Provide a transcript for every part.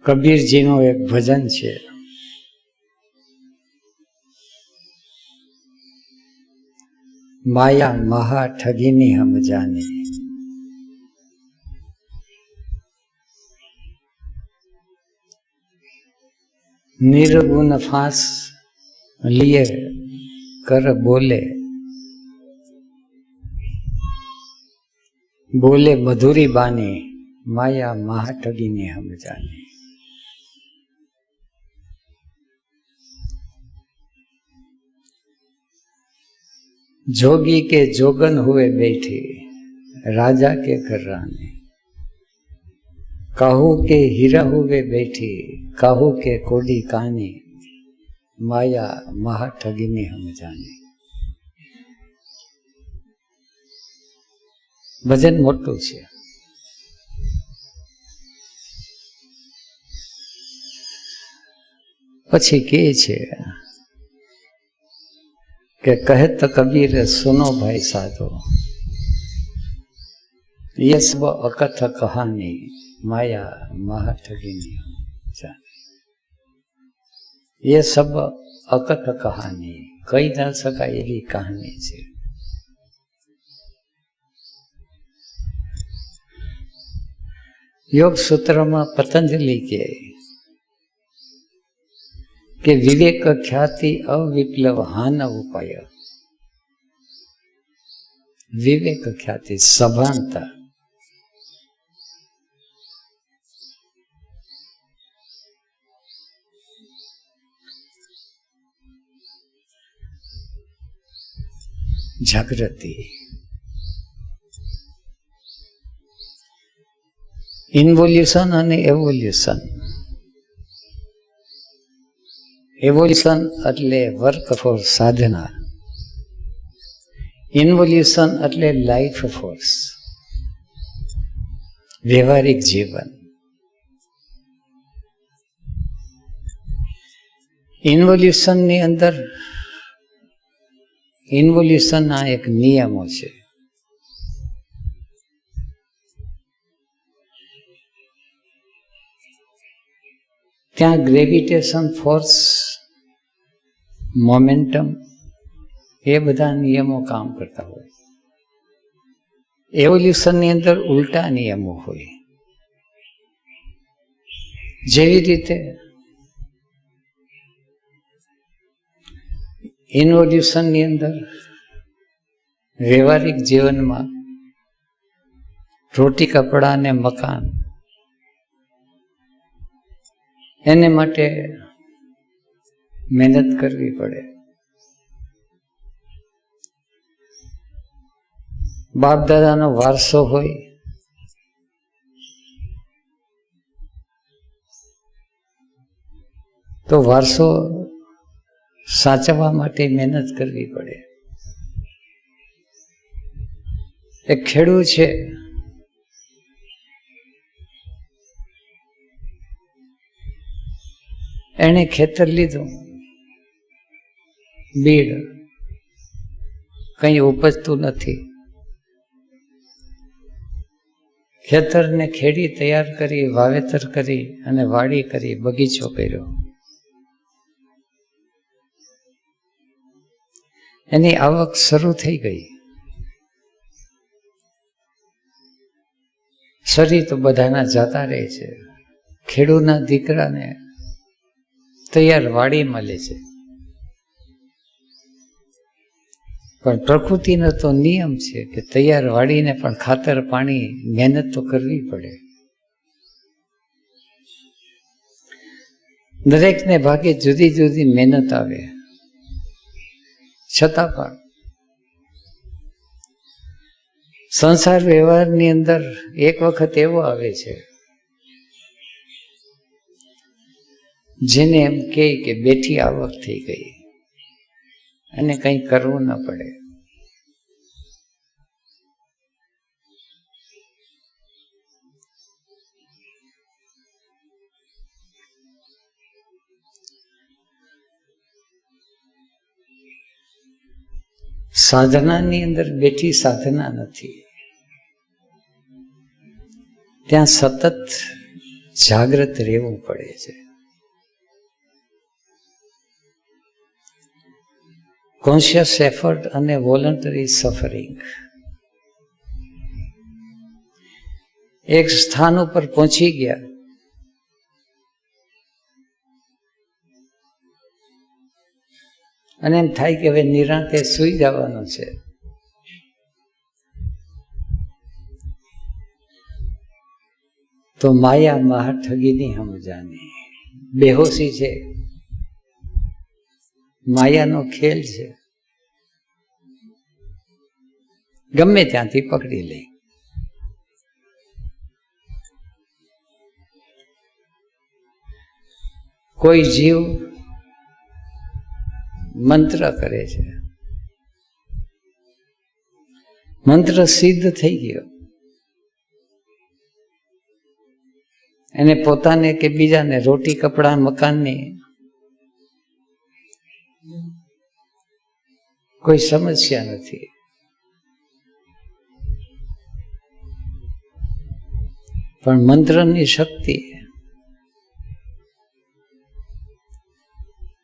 કબીરજીનું એક ભજન છે, માયા મહા ઠગીની હમ જાને, निर्गुण फांस लिए कर बोले, बोले मधुरी बानी, माया महाठगी ने हम जाने। जोगी के जोगन हुए बैठे, राजा के घराने, काहू के हीरा हुए बैठी, काहू के कोडी काने, माया महाठगी ने हम जाने। भजन मोटू छे। पछी के छे के कहत कबीर सुनो भाई साधो, ये सब अकथ कहानी, माया महाठगी ने जाने। ये सब अकथ कहानी, कही ना सकाय एवी कहानी छे। योग सूत्र में पतंजलि के विवेक ख्याति अविप्लव हान उपाय, विवेक ख्याति सभानता, जागृति, इन्वोल्यूशन અને એવોલ્યુશન। એવોલ્યુશન એટલે વર્ક ફોર સાધના, ઇન્વોલ્યુશન એટલે લાઈફ ફોર્સ, વ્યવહારિક જીવન। ઇન્વોલ્યુશનની અંદર ઇન્વોલ્યુશનના એક નિયમો છે। ત્યાં ગ્રેવિટેશન ફોર્સ, મોમેન્ટમ, એ બધા નિયમો કામ કરતા હોય। એવોલ્યુશનની અંદર ઉલટા નિયમો હોય। જેવી રીતે ઇન્વોલ્યુશનની અંદર વ્યવહારિક જીવનમાં રોટી કપડા અને મકાન, એને માટે મહેનત કરવી પડે। બાપ દાદાનો વારસો હોય તો વારસો સાચવવા માટે મહેનત કરવી પડે। એક ખેડૂત છે, એને ખેતર લીધું, બીડ, કઈ ઉપજતું નથી, ખેતરને ખેડી તૈયાર કરી, વાવેતર કરી અને વાડી કરી, બગીચો કર્યો, એની આવક શરૂ થઈ ગઈ। શરીર તો બધાના જતા રહે છે, ખેડૂતના દીકરાને તૈયાર વાડી મળે છે, પણ પ્રકૃતિનો તો નિયમ છે કે તૈયાર વાડીને પણ ખાતર, પાણી, મહેનત તો કરવી પડે। દરેકને ભાગે જુદી જુદી મહેનત આવે, છતાં પણ સંસાર વ્યવહારની અંદર એક વખત એવો આવે છે જેને એમ કહે કે બેઠી આવક થઈ ગઈ અને કંઈ કરવું ન પડે। સાધનાની અંદર બેઠી સાધના નથી, ત્યાં સતત જાગ્રત રહેવું પડે છે. કોન્શિયસ એફર્ટ અને વોલન્ટરી સફરિંગ. એક સ્થાન ઉપર પહોંચી ગયા, અને એમ થાય કે હવે નિરાંતે સૂઈ જવાનું છે. તો માયા મહા ઠગીની સમજાની. બેહોશી છે, માયાનો ખેલ છે, ગમે ત્યાંથી પકડી લે. કોઈ જીવ મંત્ર કરે છે, મંત્ર સિદ્ધ થઈ ગયો, એને પોતાને કે બીજાને રોટી કપડા મકાનની કોઈ સમસ્યા નથી. પણ મંત્રની શક્તિ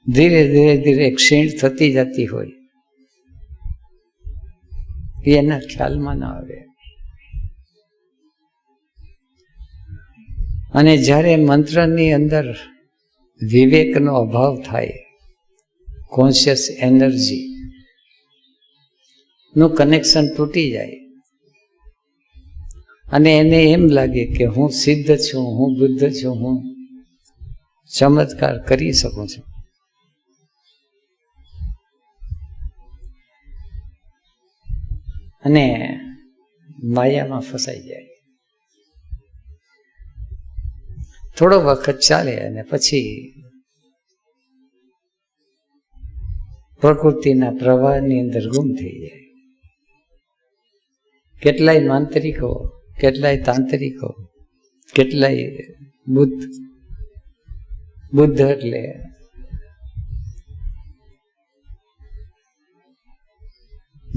ધીરે ધીરે ધીરે ક્ષીણ થતી જતી હોય, એના ખ્યાલમાં ના આવે. અને જ્યારે મંત્રની અંદર વિવેકનો અભાવ થાય, કોન્શિયસ એનર્જી નું કનેક્શન તૂટી જાય, અને એને એમ લાગે કે હું સિદ્ધ છું, હું બુદ્ધ છું, હું ચમત્કાર કરી શકું છું, અને માયામાં ફસાઈ જાય. થોડો વખત ચાલે અને પછી પ્રકૃતિના પ્રવાહની અંદર ગુમ થઈ જાય. કેટલાય માંત્રિકો, કેટલાય તાંત્રિકો, કેટલાય બુદ્ધ એટલે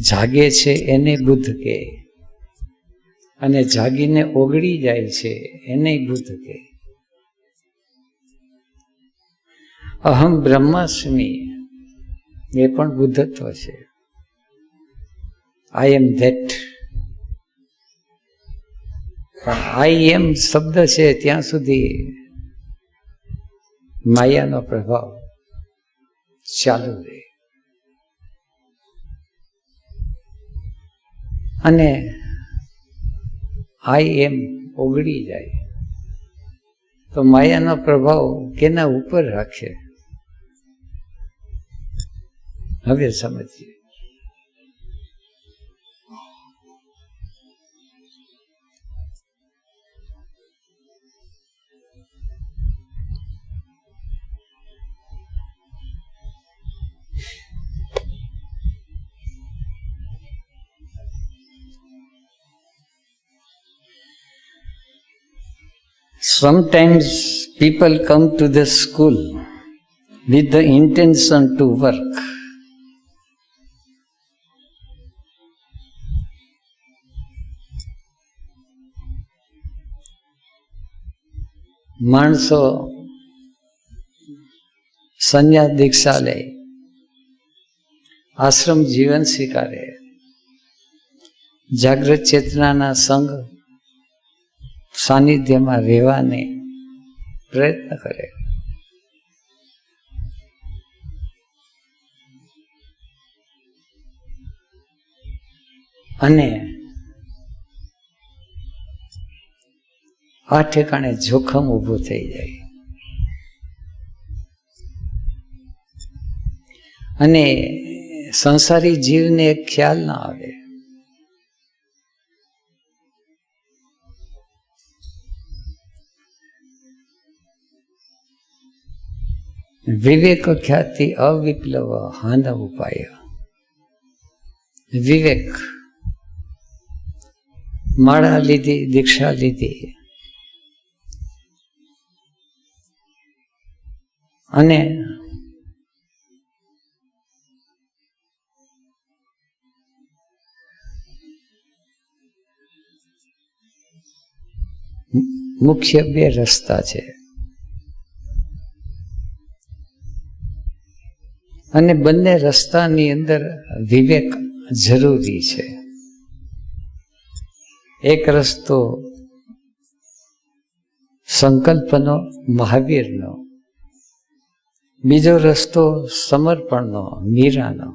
જાગે છે એને બુદ્ધ કહે, અને જાગીને ઓગળી જાય છે એને બુદ્ધ કહે. અહમ બ્રહ્માસ્મિ એ પણ બુદ્ધત્વ છે. આઈ એમ ધેટ. પણ આઈ એમ શબ્દ છે ત્યાં સુધી માયાનો પ્રભાવ ચાલુ રહે, અને આઈ એમ ઓગળી જાય તો માયાનો પ્રભાવ કેના ઉપર રાખે? હવે સમજીએ. Sometimes people come to the school with the intention to work. માણસો સંન્યાસ દીક્ષા લે, આશ્રમ જીવન સ્વીકારે, જાગૃત ચેતનાના સંગ સાનિધ્યમાં રહેવાને પ્રયત્ન કરે. અને આ ઠેકાણે જોખમ ઊભું થઈ જાય, અને સંસારી જીવને એક ખ્યાલ ના આવે. વિવેક ખ્યાતિ અવિપ્લવ હાન ઉપાય. વિવેક, માળા લીધી, દીક્ષા લીધી, અને મુખ્ય બે રસ્તા છે, અને બંને રસ્તાની અંદર વિવેક જરૂરી છે. એક રસ્તો સંકલ્પનો, મહાવીરનો, બીજો રસ્તો સમર્પણનો, મીરાનો.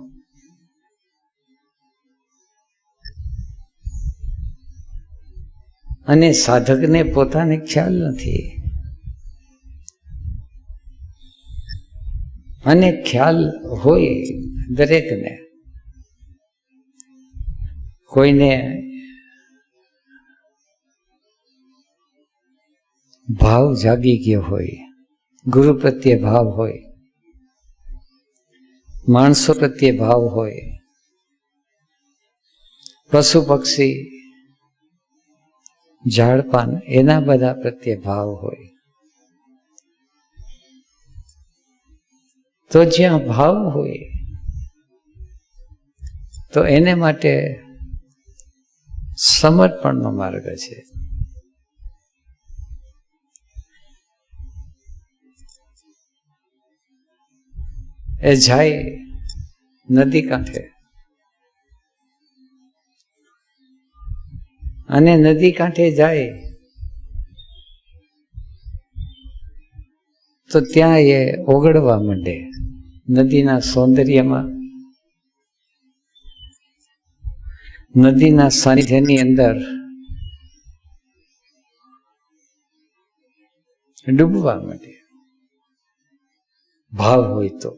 અને સાધકને પોતાને ખ્યાલ નથી, અને ખ્યાલ હોય દરેકને. કોઈને ભાવ જાગી ગયો હોય, ગુરુ પ્રત્યે ભાવ હોય, માણસો પ્રત્યે ભાવ હોય, પશુ પક્ષી ઝાડપાન એના બધા પ્રત્યે ભાવ હોય, તો જ્યાં ભાવ હોય તો એને માટે સમર્પણનો માર્ગ છે. એ જાય નદી કાંઠે, અને નદી કાંઠે જાય તો ત્યાં એ ઓગળવા માંડે નદીના સૌંદર્યમાં, નદીના સાનિધ્યની અંદર ડૂબવા માંડે. ભાવ હોય તો.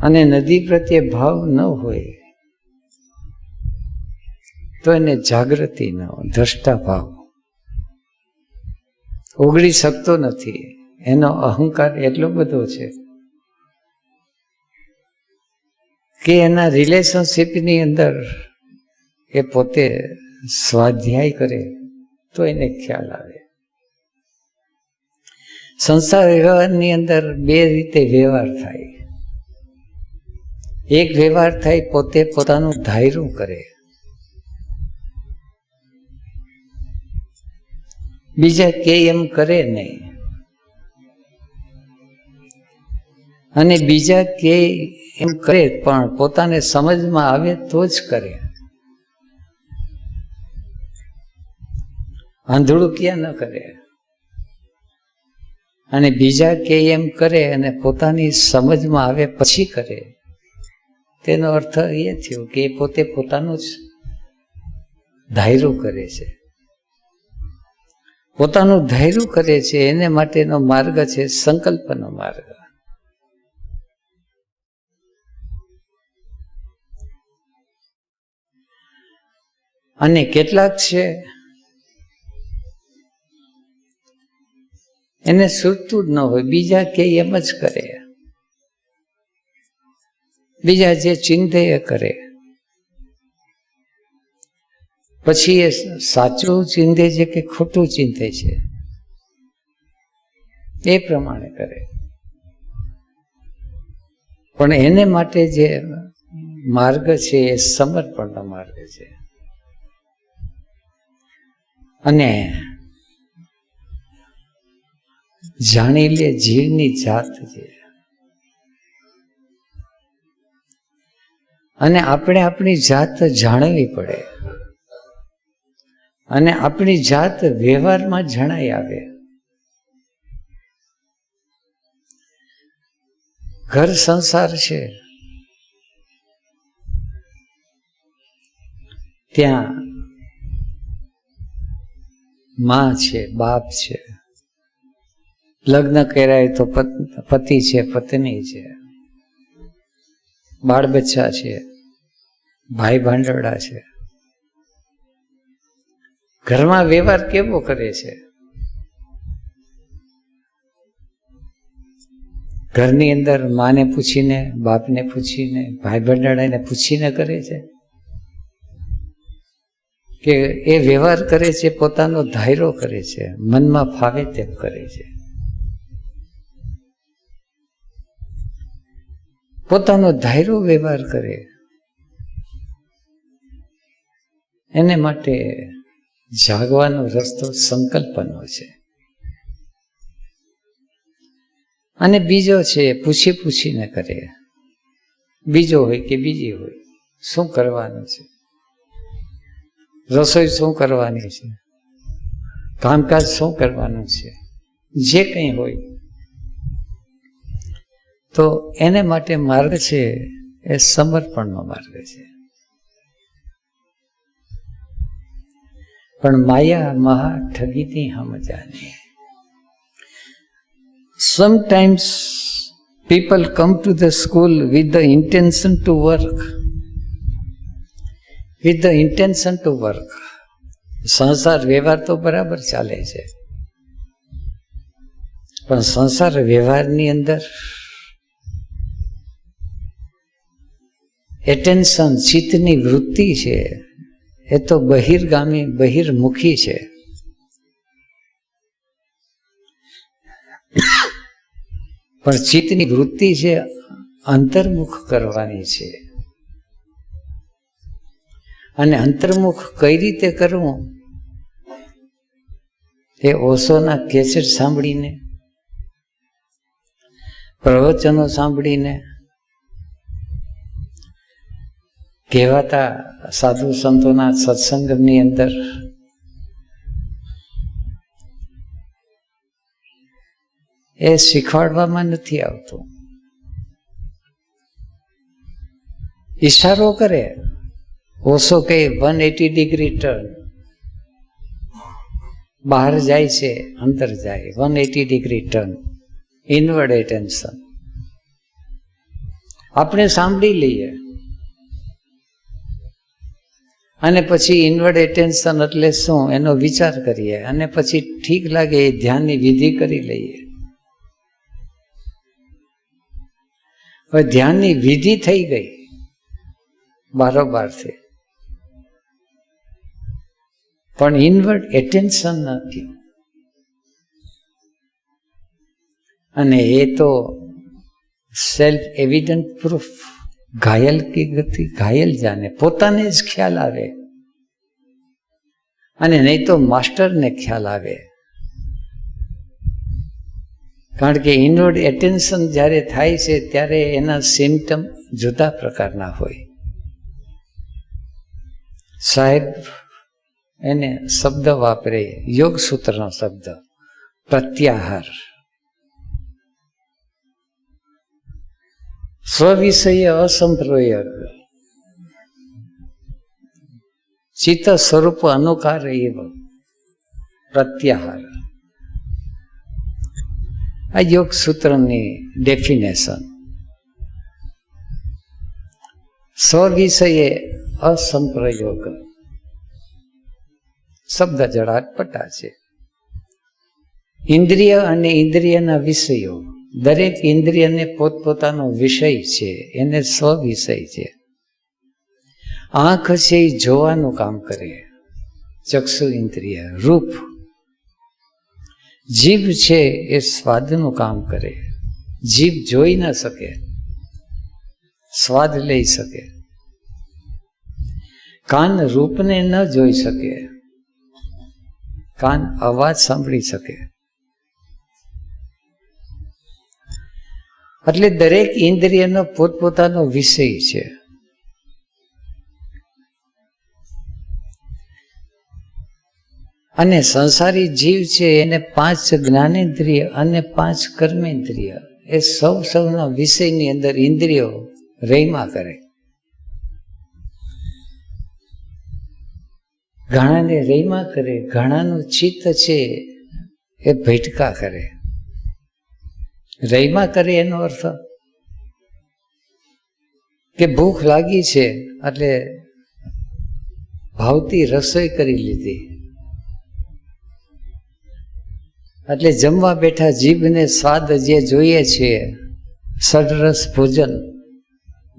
અને નદી પ્રત્યે ભાવ ન હોય તો એને જાગૃતિ ન હોય, દ્રષ્ટા ભાવ ઓગળી શકતો નથી. એનો અહંકાર એટલો બધો છે કે એના રિલેશનશીપની અંદર એ પોતે સ્વાધ્યાય કરે તો એને ખ્યાલ આવે. સંસાર વ્યવહારની અંદર બે રીતે વ્યવહાર થાય. એક વ્યવહાર થાય પોતે પોતાનું ધાર્યું કરે, બીજા કે એમ કરે નહીં, અને બીજા કે એમ કરે પણ પોતાને સમજમાં આવે તો જ કરે. આંધળું ક્યાં ન કરે. અને બીજા કે એમ કરે અને પોતાની સમજમાં આવે પછી કરે. તેનો અર્થ એ થયો કે એ પોતે પોતાનું જ ધાર્યું કરે છે, પોતાનું ધાર્યું કરે છે. એને માટેનો માર્ગ છે સંકલ્પનો માર્ગ. અને કેટલાક છે એને સૂઝતું જ ન હોય, બીજા કે એમ જ કરે, બીજા જે ચિંતે એ કરે. પછી એ સાચું ચિંતે છે કે ખોટું ચિંતે છે એ પ્રમાણે કરે. પણ એને માટે જે માર્ગ છે એ સમર્પણનો માર્ગ છે. અને જાણી લે જીવની જાત છે. અને આપણે આપણી જાત જાણવી પડે, અને આપણી જાત વ્યવહારમાં જણાઈ આવે. ઘર સંસાર છે ત્યાં માં છે, બાપ છે, લગ્ન કર્યા તો પતિ છે, પત્ની છે, બાળ બચ્ચા છે, ભાઈ ભાંડવડા છે. ઘરમાં વ્યવહાર કેવો કરે છે? ઘરની અંદર માને પૂછીને, બાપને પૂછીને, ભાઈ ભાંડવડાને પૂછીને કરે છે કે એ વ્યવહાર કરે છે પોતાનો ધાર્યો કરે છે, મનમાં ફાવે તેમ કરે છે, પોતાનો ધાર્યો વ્યવહાર કરે. એને માટે જાગવાનો રસ્તો સંકલ્પનો છે. અને બીજો છે પૂછી પૂછીને કરે. બીજો હોય કે બીજી હોય, શું કરવાનું છે, રસોઈ શું કરવાની છે, કામકાજ શું કરવાનું છે, જે કંઈ હોય તો એને માટે માર્ગ છે એ સમર્પણનો માર્ગ છે. પણ માયા મહા ઠગીતી હમ જાને. Sometimes people come to the school with the intention to work. With the intention to work. સંસાર વ્યવહાર તો બરાબર ચાલે છે, પણ સંસાર વ્યવહારની અંદર એટેન્શન, ચિત્તની વૃત્તિ છે એ તો બહિર્ગામી, બહિર્મુખી છે. પણ ચિત્તની વૃત્તિ છે અંતર્મુખ કરવાની છે. અને અંતર્મુખ કઈ રીતે કરવું એ ઓશોના કેસેટ સાંભળીને, પ્રવચનો સાંભળીને, કહેવાતા સાધુ સંતોના સત્સંગની અંદર એ શીખવાડવામાં નથી આવતું. ઈશારો કરે, ઓશો કહે 180 ડિગ્રી ટર્ન, બહાર જાય છે અંદર જાય, 180 ડિગ્રી ટર્ન, ઇનવર્ડ એટેન્શન. આપણે સાંભળી લઈએ અને પછી ઇનવર્ડ એટેન્શન એટલે શું એનો વિચાર કરીએ, અને પછી ઠીક લાગે એ ધ્યાનની વિધિ કરી લઈએ. હવે ધ્યાનની વિધિ થઈ ગઈ બારોબારથી, પણ ઇનવર્ડ એટેન્શન નથી. અને એ તો સેલ્ફ એવિડન્ટ પ્રૂફ, ઘાયલ કી ગતિ ઘાયલ જાને, પોતાને જ ખ્યાલ આવે અને નહીં તો માસ્ટરને ખ્યાલ આવે. કારણ કે ઇનવર્ડ એટેન્શન જ્યારે થાય છે ત્યારે એના સિમ્ટમ જુદા પ્રકારના હોય. સાહેબ એને શબ્દ વાપરે, યોગ સૂત્રનો શબ્દ પ્રત્યાહાર. સ્વવિષય અસંપ્રયોગ, ચિત્ત સ્વરૂપ અનુકાર એવ પ્રત્યાહાર. આ યોગ સૂત્રની ડેફિનેશન. સ્વવિષયે અસંપ્રયોગ શબ્દ જરા અટપટા છે. ઇન્દ્રિય અને ઇન્દ્રિયના વિષયો, દરેક ઇન્દ્રિયને પોતપોતાનો વિષય છે, એને સ્વવિષય છે. આંખ છે એ જોવાનું કામ કરે, ચક્ષુ ઇન્દ્રિય રૂપ. જીભ છે એ સ્વાદનું કામ કરે, જીભ જોઈ ન શકે, સ્વાદ લઈ શકે. કાન રૂપને ન જોઈ શકે, કાન અવાજ સાંભળી શકે. એટલે દરેક ઇન્દ્રિયનો પોતપોતાનો વિષય છે. અને સંસારી જીવ છે એને 5 જ્ઞાનેન્દ્રિય અને 5 કર્મેન્દ્રિય, એ સૌના વિષયની અંદર ઇન્દ્રિયો રહીમાં કરે. ઘણાને રહીમાં કરે, ઘણાનું ચિત્ત છે એ ભટકા કરે. રહીમાં કરે એનો અર્થ કે ભૂખ લાગી છે એટલે ભાવતી રસોઈ કરી લીધી, એટલે જમવા બેઠા જીભને સ્વાદ જે જોઈએ છે, સડરસ ભોજન,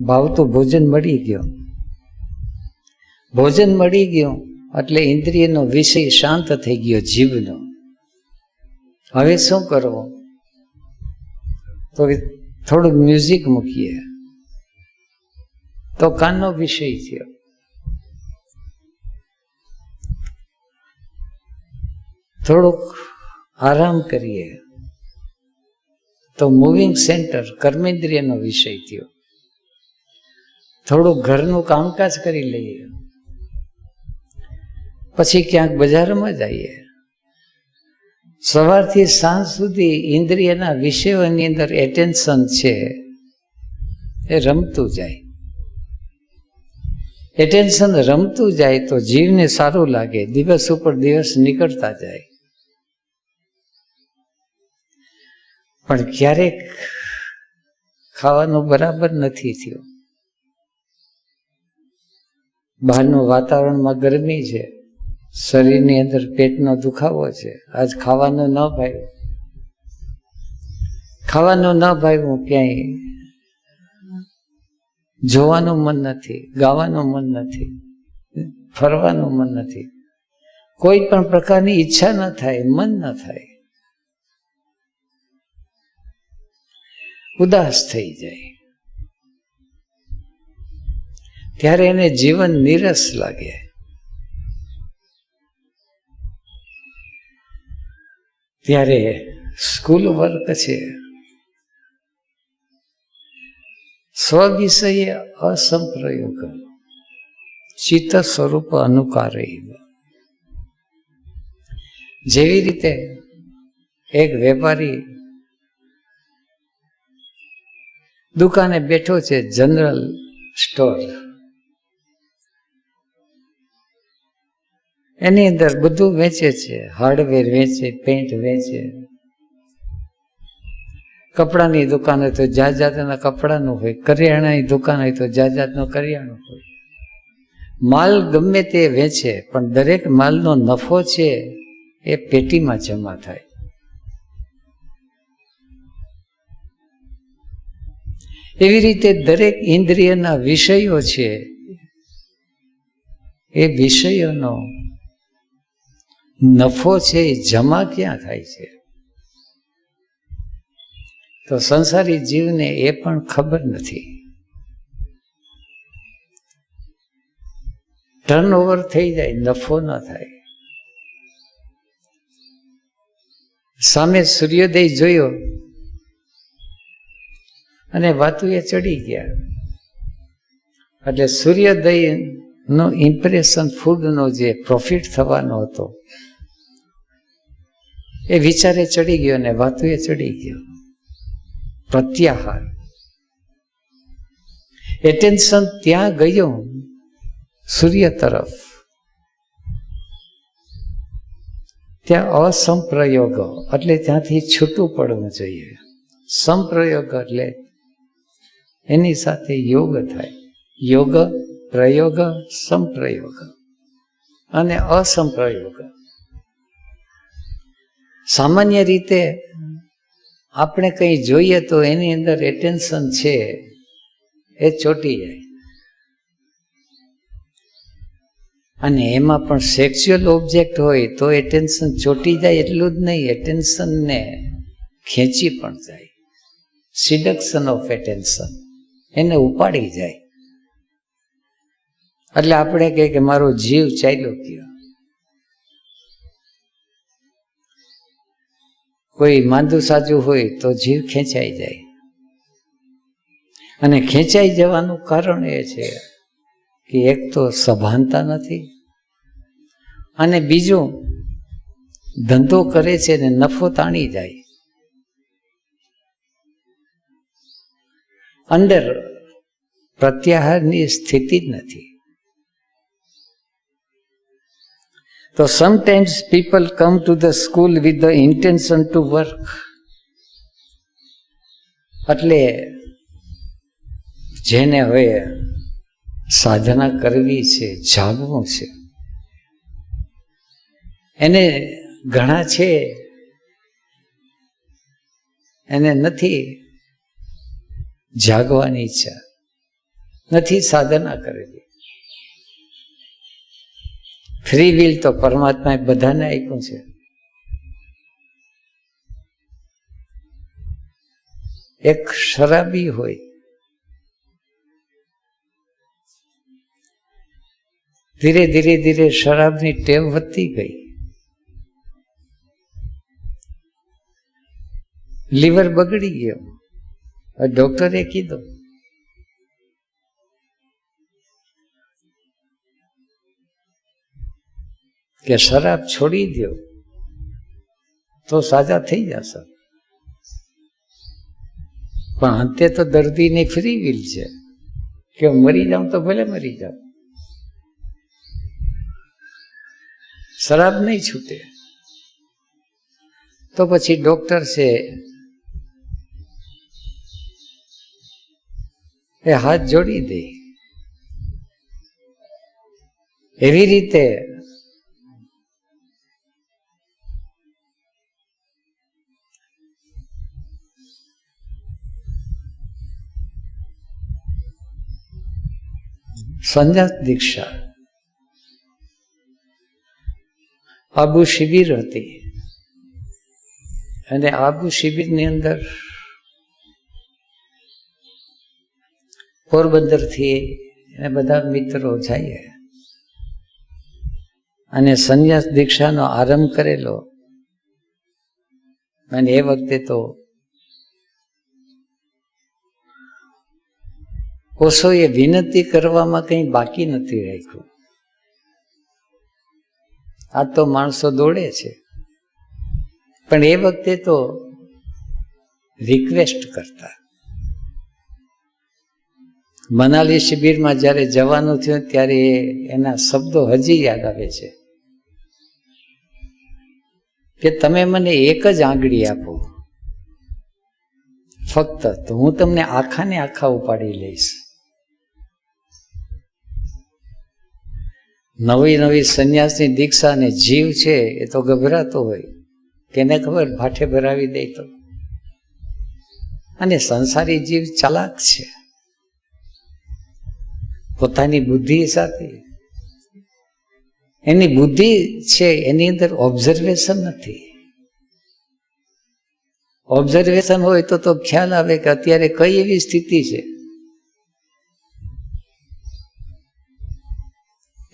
ભાવતું ભોજન મળી ગયું. ભોજન મળી ગયું એટલે ઇન્દ્રિયનો વિષય શાંત થઈ ગયો જીભનો. હવે શું કરવું? તો થોડુંક મ્યુઝિક મૂકીએ, તો કાનનો વિષય થયો. થોડુંક આરામ કરીએ તો મૂવિંગ સેન્ટર કર્મેન્દ્રિયનો વિષય થયો. થોડુંક ઘરનું કામકાજ કરી લઈએ, પછી ક્યાંક બજારમાં જઈએ. સવારથી સાંજ સુધી ઇન્દ્રિયના વિષયોની અંદર એટેન્શન છે એ રમતું જાય. એટેન્શન રમતું જાય તો જીવને સારું લાગે, દિવસ ઉપર દિવસ નીકળતા જાય. પણ ક્યારેક ખાવાનું બરાબર નથી થયું. બહારનું વાતાવરણમાં ગરમી છે, શરીરની અંદર પેટનો દુખાવો છે, આજ ખાવાનું ન ભાવ્યું. ખાવાનું ન ભાવ્યું, ક્યાંય જોવાનું મન નથી, ગાવાનું મન નથી, ફરવાનું મન નથી, કોઈ પણ પ્રકારની ઈચ્છા ન થાય, મન ન થાય, ઉદાસ થઈ જાય. ત્યારે એને જીવન નીરસ લાગે. ત્યારે સ્કૂલ વર્ક છે, સ્વવિષય અસંપ્રયોગ ચિત્ત સ્વરૂપ અનુકારે. જેવી રીતે એક વેપારી દુકાને બેઠો છે, જનરલ સ્ટોર, એની અંદર બધું વેચે છે. હાર્ડવેર વેચે, પેન્ટ વેચે, કપડાની દુકાન હોય તો જાત જાતના કપડાનું હોય, કરિયાણાની દુકાન હોય તો જાત જાતનું કરિયાણું હોય. માલ ગમે તે વેચે, પણ દરેક માલનો નફો છે એ પેટીમાં જમા થાય. એવી રીતે દરેક ઇન્દ્રિયના વિષયો છે એ વિષયોનો નફો છે એ જમા ક્યાં થાય છે? તો સંસારી જીવને એ પણ ખબર નથી. ટર્નઓવર થઈ જાય, નફો ન થાય. સામે સૂર્યોદય જોયો અને વાતુએ ચડી ગયા, એટલે સૂર્યોદય નો ઇમ્પ્રેશન ફૂડનો જે પ્રોફિટ થવાનો હતો એ વિચારે ચડી ગયો અને વાતુએ ચડી ગયો. પ્રત્યાહાર, એટેન્શન ત્યાં ગયું સૂર્ય તરફ. ત્યાં અસંપ્રયોગ એટલે ત્યાંથી છૂટું પડવું જોઈએ. સંપ્રયોગ એટલે એની સાથે યોગ થાય. યોગ, પ્રયોગ, સંપ્રયોગ અને અસંપ્રયોગ. સામાન્ય રીતે આપણે કંઈ જોઈએ તો એની અંદર એટેન્શન છે એ ચોંટી જાય. અને એમાં પણ સેક્સ્યુઅલ ઓબ્જેક્ટ હોય તો એટેન્શન ચોંટી જાય એટલું જ નહીં, એટેન્શનને ખેંચી પણ જાય. સિડક્શન ઓફ એટેન્શન, એને ઉપાડી જાય. એટલે આપણે કહીએ કે મારો જીવ ચાલ્યો ગયો. કોઈ માંદું સાજું હોય તો જીવ ખેંચાઈ જાય. અને ખેંચાઈ જવાનું કારણ એ છે કે એક તો સભાનતા નથી, અને બીજું ધંધો કરે છે ને નફો તાણી જાય. અંદર પ્રત્યાહારની સ્થિતિ જ નથી. તો sometimes people come to the school with the intention to work. એટલે જેને હવે સાધના કરવી છે, જાગવું છે, એને ઘણા છે એને નથી જાગવાની ઈચ્છા, નથી સાધના કરેલી. ફ્રી વિલ તો પરમાત્માએ બધાને આપ્યું છે. એક શરાબી હોય, ધીરે ધીરે ધીરે શરાબની ટેવ વધતી ગઈ. લીવર બગડી ગયો. ડોક્ટરે કીધું કે શરાબ છોડી દો તો સાજા થઈ જશે. પણ અંતે તો દર્દીની ફ્રી વિલ છે કે મરી જાઉં તો ભલે મરી જાઉં, શરાબ નહીં છૂટે. તો પછી ડોક્ટર છે એ હાથ જોડી દે. એવી રીતે સંન્યાસ દીક્ષા આબુ શિબિર હતી, અને આબુ શિબિરની અંદર પોરબંદરથી એને બધા મિત્રો જઈએ અને સંન્યાસ દીક્ષાનો આરંભ કરેલો. અને એ વખતે તો ઓશોએ વિનંતી કરવામાં કંઈ બાકી નથી રાખ્યું. આ તો માણસો દોડે છે, પણ એ વખતે તો રિક્વેસ્ટ કરતા. મનાલી શિબિરમાં જ્યારે જવાનું થયું ત્યારે એના શબ્દો હજી યાદ આવે છે કે તમે મને એક જ આંગળી આપો ફક્ત, તો હું તમને આખાને આખા ઉપાડી લઈશ. નવી નવી સંન્યાસની દીક્ષા અને જીવ છે એ તો ગભરાતો હોય, કેને ખબર ભાઠે ભરાવી દે તો. અને સંસારી જીવ ચાલાક છે, પોતાની બુદ્ધિ સાથે. એની બુદ્ધિ છે એની અંદર ઓબ્ઝર્વેશન નથી. ઓબ્ઝર્વેશન હોય તો ખ્યાલ આવે કે અત્યારે કઈ એવી સ્થિતિ છે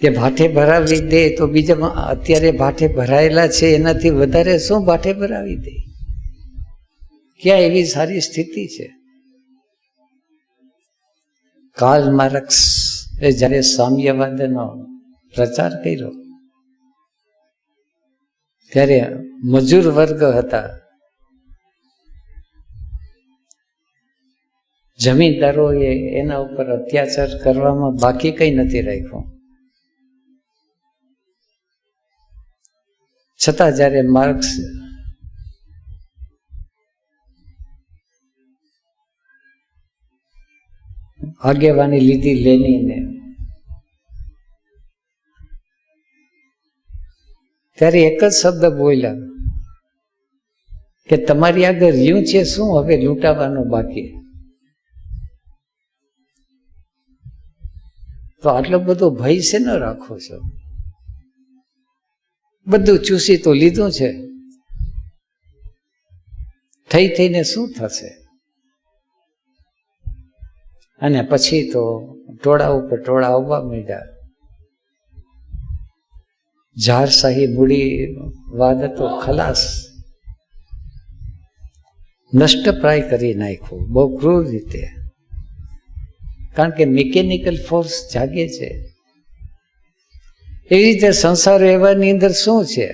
કે ભાઠે ભરાવી દે તો બીજા અત્યારે ભાઠે ભરાયેલા છે એનાથી વધારે શું ભાઠે ભરાવી દે. ક્યાં એવી સારી સ્થિતિ છે. કાર્લ માર્ક્સ એ જ્યારે સામ્યવાદનો પ્રચાર કર્યો ત્યારે મજૂર વર્ગ હતા, જમીનદારોએ એના ઉપર અત્યાચાર કરવામાં બાકી કઈ નથી રાખ્યું. છતાં જ્યારે માર્ક્સ આગેવાની લીધી લેનીને, ત્યારે એક જ શબ્દ બોલ્યા કે તમારી આગળ રહ્યું છે શું હવે લૂંટાવાનું બાકી. તો આટલો બધો ભય છે ન રાખો છો, બધું ચૂસી તો લીધું છે, થઈને શું થશે. અને પછી તો ટોળા ઉપર ટોળા આવવા માંડ્યા. ઝારશાહી મૂડી વાદ હતો, ખલાસ, નષ્ટપ્રાય કરી નાખ્યું બહુ ક્રૂર રીતે. કારણ કે મિકેનિકલ ફોર્સ જાગે છે. એવી રીતે સંસાર વ્યવહારની અંદર શું છે,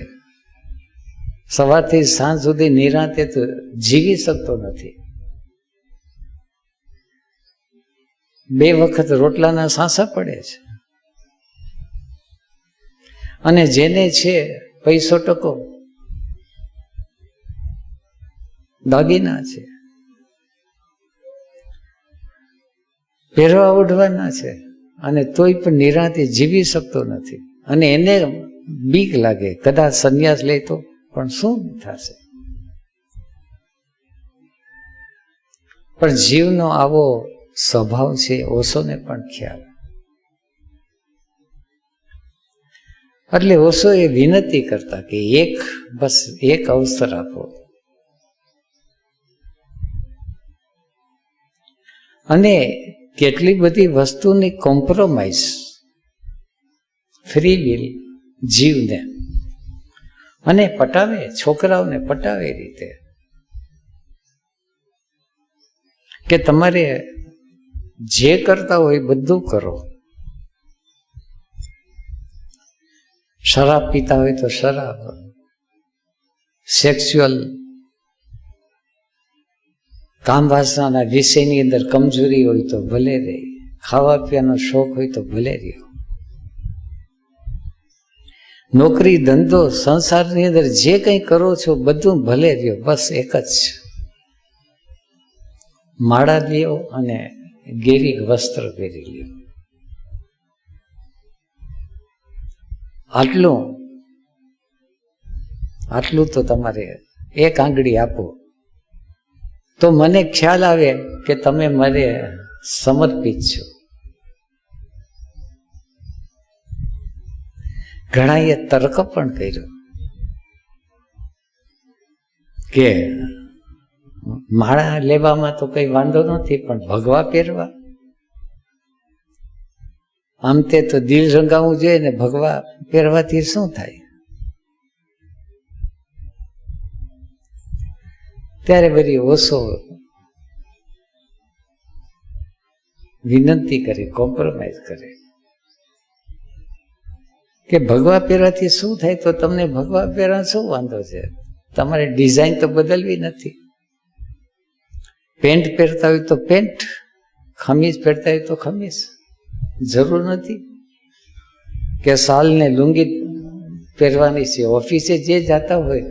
સવારથી સાંજ સુધી નિરાંતે તો જીવી શકતો નથી. 2 વખત રોટલાના સાંસા પડે છે. અને જેને છે પૈસો ટકો દાગીના છે, પહેરવા ઓઢવાના છે, અને તોય પણ નિરાંતે જીવી શકતો નથી. અને એને બીક લાગે કદાચ સંન્યાસ લે તો પણ શું થશે. પણ જીવનો આવો સ્વભાવ છે, ઓશોને પણ ખ્યાલ. એટલે ઓશો એ વિનંતી કરતા કે બસ એક અવસર આપો. અને કેટલી બધી વસ્તુની કોમ્પ્રોમાઇઝ, ફ્રી વિલ જીવને અને પટાવે, છોકરાઓને પટાવે રીતે. કે તમારે જે કરતા હોય બધું કરો. શરાબ પીતા હોય તો શરાબ, સેક્સ્યુઅલ કામ વાસનાના વિષયની અંદર કમજોરી હોય તો ભલે રહે, ખાવા પીવાનો શોખ હોય તો ભલે રહ્યો. નોકરી ધંધો સંસારની અંદર જે કંઈ કરો છો બધું ભલે રહ્યો, બસ એક જ માળા લ્યો અને ગેરી વસ્ત્ર પહેરી લ્યો. આટલું તો તમારે એક આંગળી આપો તો મને ખ્યાલ આવે કે તમે મને સમર્પિત છો. ઘણાએ તર્ક પણ કર્યો કે માળા લેવામાં તો કઈ વાંધો નથી, પણ ભગવા પહેરવા, આમ તે તો દિલ રંગાવવું જોઈએ ને, ભગવા પહેરવાથી શું થાય? ત્યારે બધી ઓશો વિનંતી કરે, કોમ્પ્રોમાઇઝ કરે કે ભગવા પહેરવાથી શું થાય? તો તમને ભગવા પહેરવા શું વાંધો છે? તમારે ડિઝાઇન તો બદલવી નથી. પેન્ટ પહેરતા હોય તો પેન્ટ, ખમીસ પહેરતા હોય તો ખમીસ. જરૂર નથી કે શાલ ને લુંગી પહેરવાની છે. ઓફિસે જે જાતા હોય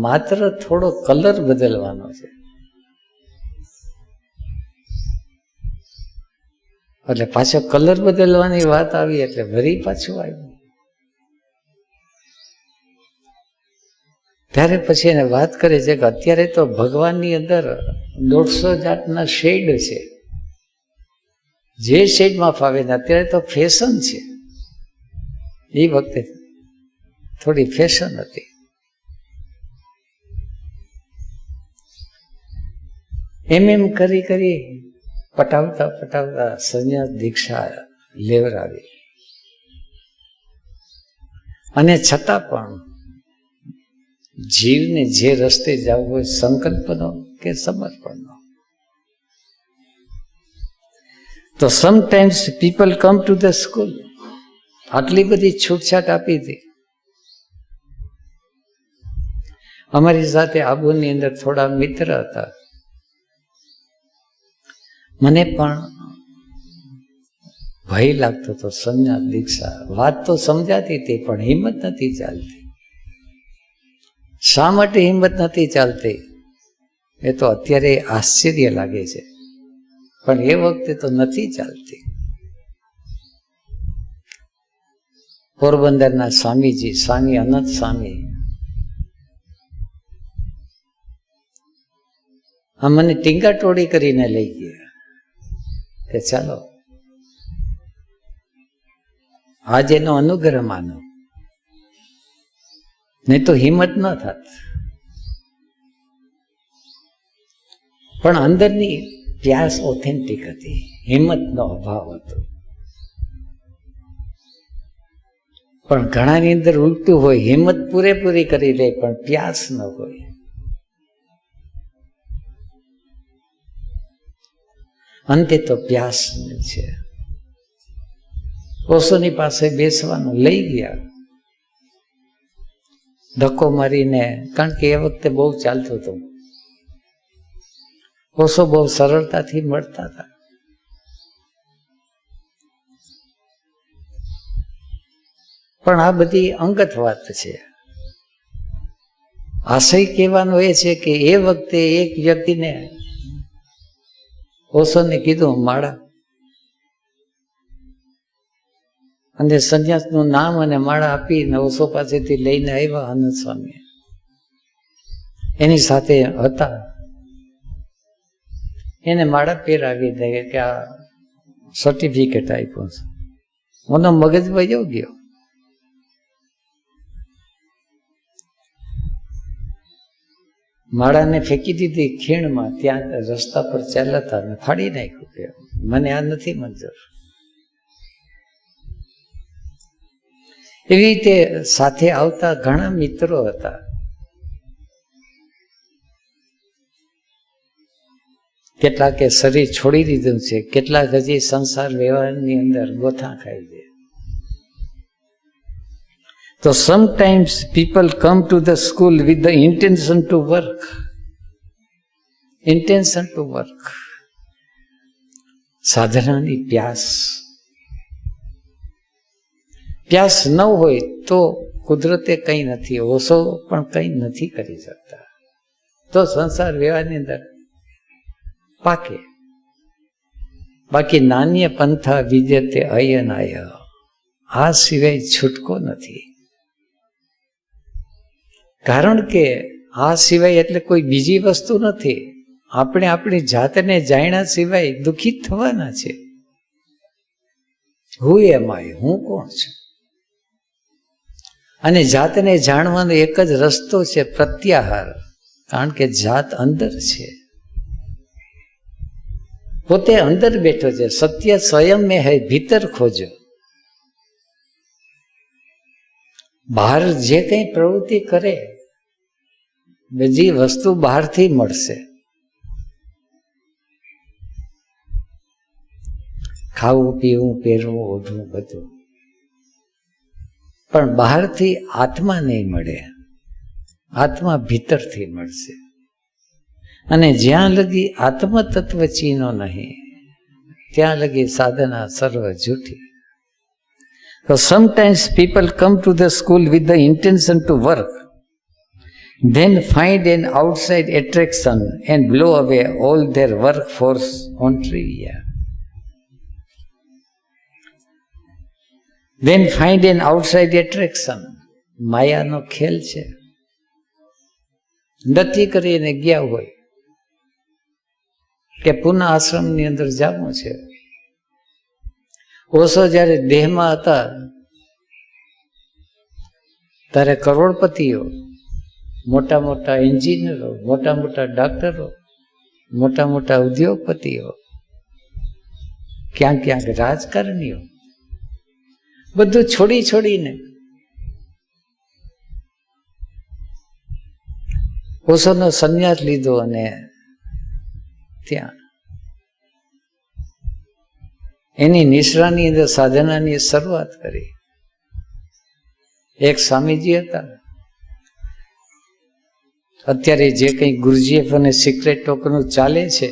માત્ર થોડો કલર બદલવાનો છે. એટલે પાછો કલર બદલવાની વાત આવી એટલે વરી પાછું આવ્યું. ત્યારે પછી એને વાત કરે છે કે અત્યારે તો ભગવાનની અંદર 150 જાતના શેડ છે, જે શેડમાં ફાવે ને. અત્યારે તો ફેશન છે, એ વખતે થોડી ફેશન હતી. એમ કરી પટાવતા સંન્યાસ દીક્ષા લેવરાવી, અને છતાં પણ જીવને જે રસ્તે જવું હોય, સંકલ્પનો કે સમર્પણનો, તો sometimes people come to the school. આટલી બધી છૂટછાટ આપી હતી. અમારી સાથે આબુની અંદર થોડા મિત્ર હતા. મને પણ ભય લાગતો હતો. સંન્યાસ દીક્ષા વાત તો સમજાતી હતી, પણ હિંમત નથી ચાલતી. શા માટે હિંમત નથી ચાલતી એ તો અત્યારે આશ્ચર્ય લાગે છે, પણ એ વખતે તો નથી ચાલતી. પોરબંદરના સ્વામીજી, સ્વામી અનંત સ્વામી, આ મને ટીંગા ટોળી કરીને લઈ ગયા કે ચાલો આજ એનો અનુગ્રહ માનો, નહીં તો હિંમત ન થાત. પણ અંદરની પ્યાસ ઓથેન્ટિક હતી, હિંમતનો અભાવ હતો. પણ ઘણાની અંદર ઉલટું હોય, હિંમત પૂરેપૂરી કરી લે પણ પ્યાસ ન હોય. અંતે તો પ્યાસ છે. ઓશોની પાસે બેસવાનું લઈ ગયા, ધક્કો મારીને, કારણ કે એ વખતે બહુ ચાલતું હતું. ઓશો બહુ સરળતાથી મળતા હતા. પણ આ બધી અંગત વાત છે. આશય કહેવાનો એ છે કે એ વખતે એક વ્યક્તિને ઓશોને કીધું માળા, અને સંન્યાસનું નામ અને માળા આપીને ઓશો પાસેથી લઈને આવ્યા આનંદ સ્વામી. એની સાથે હતા, એને માળા પહેરાવી દે કે આ સર્ટિફિકેટ આપ્યું છે. મને મગજ વયો ગયો. માળાને ફેંકી દીધી ખીણમાં. ત્યાં રસ્તા પર ચાલતા ને ફાડી નાખ્યું કે મને આ નથી મંજૂર. એવી રીતે સાથે આવતા ઘણા મિત્રો હતા. કેટલાકે શરીર છોડી દીધું છે, કેટલાક હજી સંસાર વ્યવહારની અંદર ગોથા ખાય છે. તો sometimes people come to the school with the intention to work. Intention to work. સાધનાની પ્યાસ ન હોય તો કુદરતે કંઈ નથી, ઓશો પણ કંઈ નથી કરી શકતા. તો સંસાર વ્યવહારની અંદર પાકે. બાકી નાન્ય પંથા વિદ્યતે અયનાય, આ સિવાય છૂટકો નથી. કારણ કે આ સિવાય એટલે કોઈ બીજી વસ્તુ નથી. આપણે આપણી જાતને જાણ્યા સિવાય દુઃખી થવાના છે. હું એમાય, હું કોણ છું? અને જાતને જાણવાનો એક જ રસ્તો છે, પ્રત્યાહાર. કારણ કે જાત અંદર છે, પોતે અંદર બેઠો છે. સત્ય સ્વયં મેં હૈ, ભીતર ખોજો. બહાર જે કંઈ પ્રવૃત્તિ કરે બીજી વસ્તુ બહારથી મળશે. ખાવું, પીવું, પહેરવું, ઓઢવું બધું, પણ બહારથી આત્મા નહીં મળે. આત્મા ભીતરથી મળશે. અને જ્યાં લગી આત્મતત્વ ચીનો નહીં ત્યાં લગી સાધના સર્વ જૂઠી. So sometimes people come to the school with the intention to work, then find an outside attraction and blow away all their workforce on trivia. Then find an outside attraction. માયાનો ખેલ છે. નથી કરીને ગયા હોય કે પુનઃ આશ્રમની અંદર જવું છે. ઓશો જ્યારે દેહમાં હતા ત્યારે કરોડપતિઓ, મોટા મોટા એન્જિનિયરો, મોટા મોટા ડોક્ટરો, મોટા મોટા ઉદ્યોગપતિઓ, ક્યાંક ક્યાંક રાજકારણીઓ, બધું છોડીને ઓશોનો સંન્યાસ લીધો અને ત્યાં એની નિષ્ઠાની અંદર સાધનાની શરૂઆત કરી. એક સ્વામીજી હતા, અત્યારે જે કંઈ ગુરુજીએફ અને સિક્રેટ ટોકનું ચાલે છે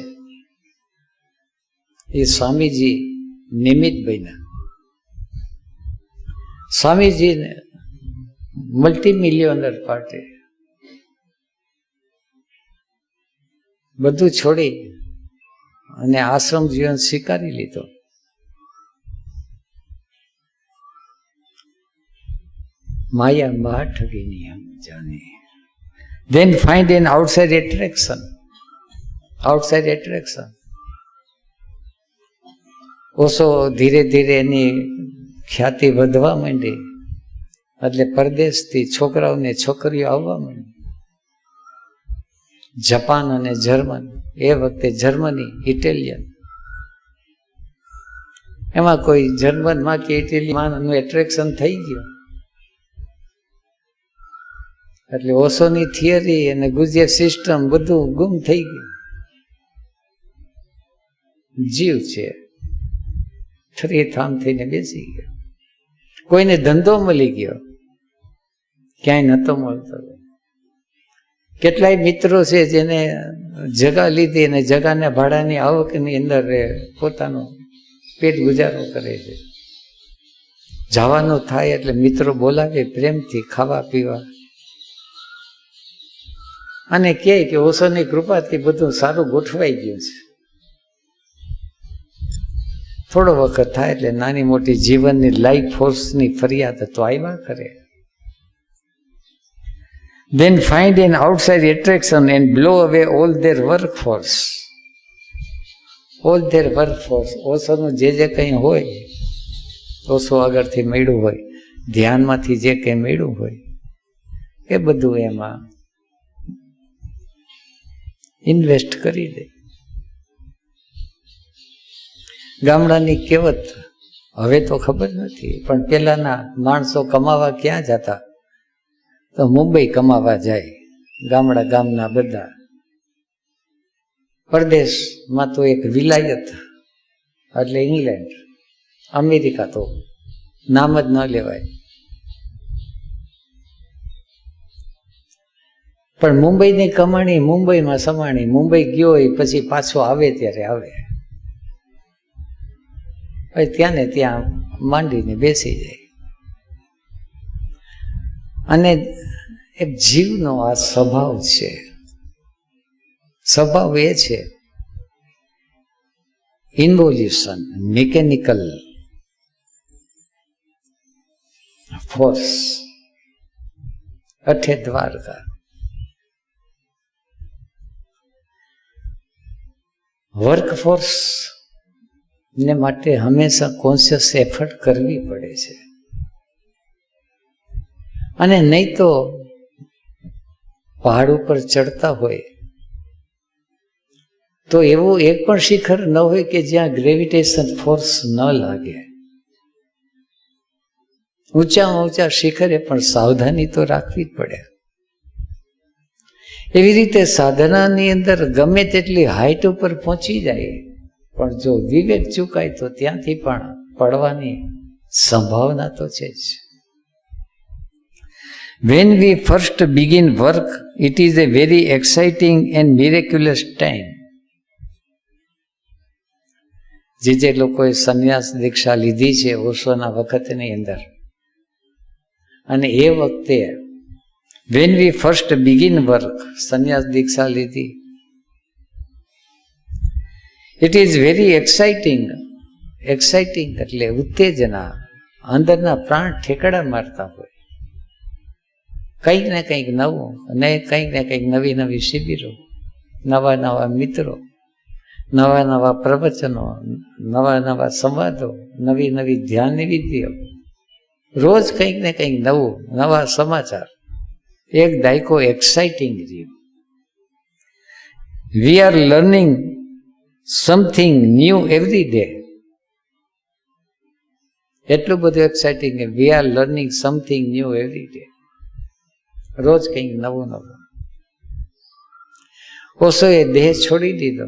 એ સ્વામીજી નિમિત્ત બન્યા. સ્વામીજીને મલ્ટીમિલિયનર પાર્ટી બધું છોડી અને આશ્રમ જીવન સ્વીકારી લીધો. માયા મહા ઠગીની હમ જાને. Then find an outside attraction. Outside attraction. Osho ધીરે ધીરે એની ખ્યાતિ વધવા માંડી, એટલે પરદેશથી છોકરાઓને છોકરીઓ આવવા માંડી. જાપાન અને જર્મન, એ વખતે જર્મની, ઇટાલિયન, એમાં કોઈ જર્મનમાં કે ઇટાલિયનમાં એટ્રેક્શન થઈ ગયું. એટલે ઓશોની થિયરી અને ગુજિયા સિસ્ટમ બધું ગુમ થઈ ગયું. જીવ છે થરી થામ થઈને બેસી ગયો. કોઈને ધંધો મળી ગયો, ક્યાંય નહોતો મળતો. કેટલાય મિત્રો છે જેને જગા લીધી અને જગાના ભાડાની આવકની અંદર પોતાનો પેટ ગુજારો કરે છે. જવાનું થાય એટલે મિત્રો બોલાવે પ્રેમથી ખાવા પીવા, અને કહે કે ઓશોની કૃપાથી બધું સારું ગોઠવાઈ ગયું છે. થોડો વખત થાય એટલે નાની મોટી જીવનની લાઈફ ફોર્સની ફરિયાદ તો આવ્યા કરે. Then find an outside attraction and blow away all their workforce. All their workforce. ઓશોનું જે કંઈ હોય, ઓશો આગળથી મળ્યું હોય, ધ્યાનમાંથી જે કંઈ મળ્યું હોય એ બધું એમાં ઇન્વેસ્ટ કરી દે. ગામડાની કહેવત હવે તો ખબર નથી, પણ પહેલાના માણસો કમાવા ક્યાં જતા? તો મુંબઈ કમાવા જાય ગામના બધા. પરદેશમાં તો એક વિલાયત એટલે ઇંગ્લેન્ડ, અમેરિકા તો નામ જ ન લેવાય. પણ મુંબઈની કમાણી મુંબઈમાં સમાણી, મુંબઈ ગયો હોય પછી પાછો આવે ત્યારે આવે, ત્યાં ને ત્યાં માંડીને બેસી જાય. અને એક જીવનો આ સ્વભાવ છે. સ્વભાવ એ છે ઇન્વોલ્યુશન, મિકેનિકલ ફોર્સ. અઠે દ્વારકા. વર્કફોર્સ ને માટે હંમેશા કોન્શિયસ એફર્ટ કરવી પડે છે. અને નહીં તો પહાડ ઉપર ચડતા હોય તો એવું એક પણ શિખર ન હોય કે જ્યાં ગ્રેવિટેશન ફોર્સ ન લાગે. ઊંચામાં ઊંચા શિખરે પણ સાવધાની તો રાખવી જ પડે. એવી રીતે સાધનાની અંદર ગમે તેટલી હાઈટ ઉપર પહોંચી જાય, પણ જો વિવેક ચૂકાય તો ત્યાંથી પણ પડવાની સંભાવના તો છે જ. When we first begin work, it is a very exciting and miraculous time. જે લોકોએ સંન્યાસ દીક્ષા લીધી છે ઓશોના વખતની અંદર, અને એ વખતે when we first begin work, સંન્યાસ દીક્ષા લીધી, it is very exciting. exciting એટલે ઉત્તેજના, અંદરના પ્રાણ ઠેકડા મારતા હોય. કંઈક ને કંઈક નવું, અને કંઈક ને કંઈક નવી નવી શિબિરો, નવા નવા મિત્રો, નવા નવા પ્રવચનો, નવા નવા સંવાદો, નવી નવી ધ્યાન વિધિઓ, રોજ કંઈક ને કંઈક નવું, નવા સમાચાર. એક દાયકો એક્સાઇટિંગ રહ્યો. We are learning something new every day. એટલું બધું exciting, we are learning something new every day. રોજ કંઈક નવું નવું. ઓશોએ દેહ છોડી દીધો,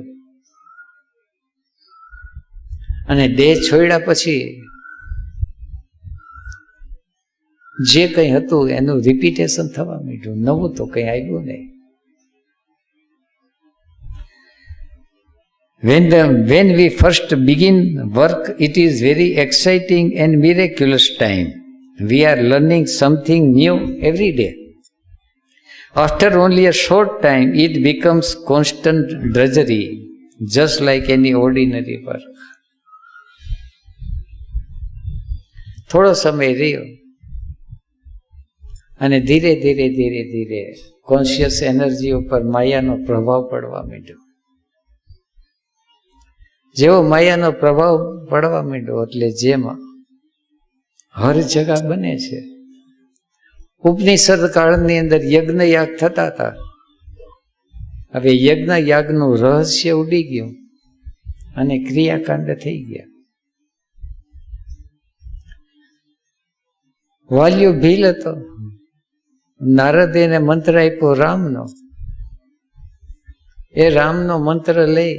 અને દેહ છોડ્યા પછી જે કંઈ હતું એનું રિપીટેશન થવા માંડ્યું, નવું તો કંઈ આવ્યું નહીં. When we first begin work, it is very exciting and miraculous time. We are learning something new every day. After only a short time, it becomes constant drudgery, just like any ordinary work. થોડો સમય રહ્યો અને ધીરે ધીરે ધીરે ધીરે conscious energy ઉપર માયાનો પ્રભાવ પડવા માંડ્યો. જેવો માયાનો પ્રભાવ પડવા માંડ્યો એટલે જેમાં હર જગા બને છે. ઉપનિષદ કાળની અંદર યજ્ઞ યાગ થતા હતા. હવે યજ્ઞ યાગનું રહસ્ય ઉડી ગયું અને ક્રિયાકાંડ થઈ ગયા. વાલ્યો ભીલ હતો, નારદે એને મંત્ર આપ્યો રામનો. એ રામનો મંત્ર લઈ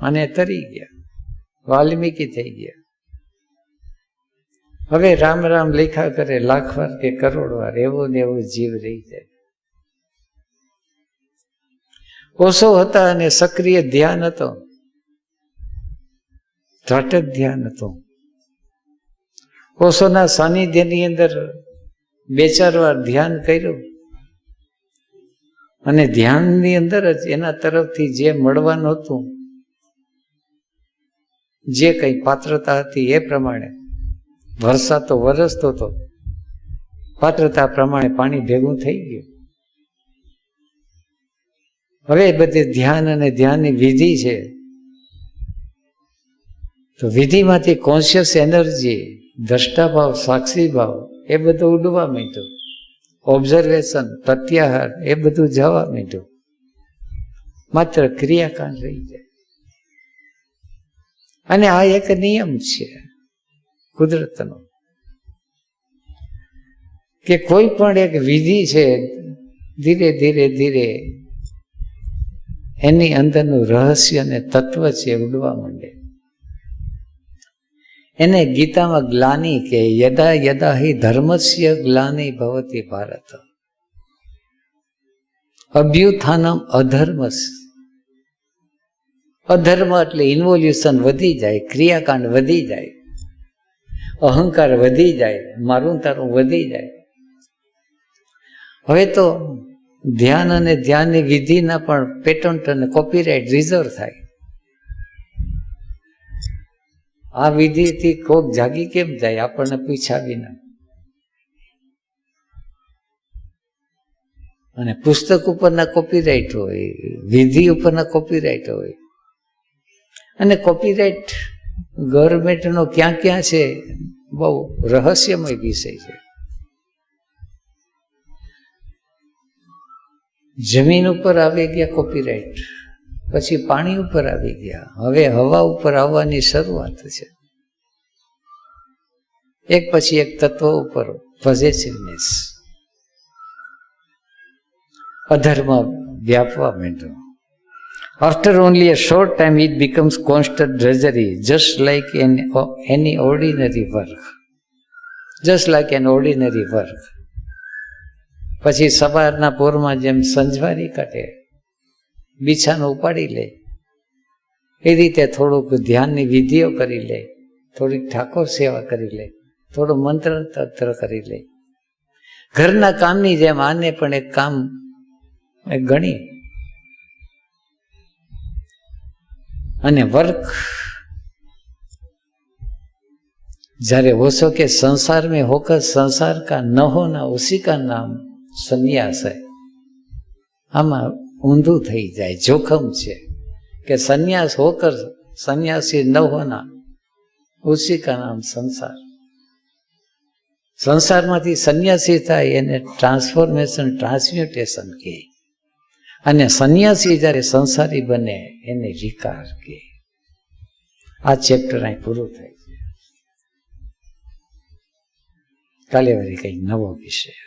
અને તરી ગયા, વાલ્મીકી થઈ ગયા. હવે રામ રામ લેખા કરે લાખ વાર કે કરોડ વાર, એવો ને એવો જીવ રહી જાય. ઓશો હતા અને સક્રિય ધ્યાન હતો, ત્રાટક ધ્યાન હતું. ઓશોના સાનિધ્યની અંદર 2-4 વાર ધ્યાન કર્યું, અને ધ્યાનની અંદર જ એના તરફથી જે મળવાનું હતું, જે કંઈ પાત્રતા હતી એ પ્રમાણે વરસાદ તો વરસતો હતો, પાત્રતા પ્રમાણે પાણી ભેગું થઈ ગયું. હવે બધી ધ્યાન અને ધ્યાનની વિધિ છે, તો વિધિમાંથી કોન્શિયસ એનર્જી, દ્રષ્ટાભાવ, સાક્ષી ભાવ એ બધું ઉડવા માંડ્યું. ઓબ્ઝર્વેશન, પ્રત્યાહાર એ બધું જવા માંડ્યું. માત્ર ક્રિયાકાંડ રહી જાય. અને આ એક નિયમ છે કુદરતનો, કે કોઈ પણ એક વિધિ છે ધીરે ધીરે ધીરે એની અંદરનું રહસ્ય અને તત્વ છે ઉડવા માંડે. એને ગીતામાં ગ્લાની કે યદા યદા હિ ધર્મસ્ય ગ્લાની ભવતી ભારત અભ્યુત્થાનમ અધર્મસ. અધર્મ એટલે ઇન્વોલ્યુશન વધી જાય, ક્રિયાકાંડ વધી જાય, અહંકાર વધી જાય, મારું તારું વધી જાય. હવે તો ધ્યાન અને ધ્યાનની વિધિના પણ પેટન્ટ અને કોપીરાઇટ રિઝર્વ થાય. આ વિધિથી કોક જાગી કેમ જાય આપણને પૂછ્યા વિના. અને પુસ્તક ઉપરના કોપીરાઇટ હોય, વિધિ ઉપરના કોપીરાઇટ હોય. અને કોપીરાઇટ ગવર્મેન્ટનો ક્યાં ક્યાં છે બહુ રહસ્યમય વિષય છે. જમીન ઉપર આવી ગયા કોપીરાઇટ, પછી પાણી ઉપર આવી ગયા, હવે હવા ઉપર આવવાની શરૂઆત છે. એક પછી એક તત્વ ઉપર પોઝેસિવનેસ, અધર્મ વ્યાપવા માંડ્યો. After only a short time it becomes constant drudgery, just like any ordinary work. Just like an ordinary work. પછી સવારના પોરમાં જેમ સંજવારી કાઢે, બિછાનું ઉપાડી લે, એ રીતે થોડુંક ધ્યાનની વિધિઓ કરી લે, થોડીક ઠાકોર સેવા કરી લે, થોડું મંત્ર તંત્ર કરી લે. ઘરના કામની જેમ આને પણ એક કામ ગણી અને વર્ક. જ્યારે ઓછો કે સંસાર में होकर संसार का न होना उसी का नाम સંન્યાસ है. આમાં ઊંધું થઈ જાય, જોખમ છે કે સંન્યાસ હોકર સન્યાસી ન હોના ઉસી કા નામ સંસાર. સંસારમાંથી સંન્યાસી થાય એને ટ્રાન્સફોર્મેશન, ટ્રાન્સમ્યુટેશન કહે. અને સંન્યાસી જ્યારે સંસારી બને એને વિકાર કહે. આ ચેપ્ટર અહીં પૂરું થાય છે. કાલે વળી કંઈક નવો વિષય.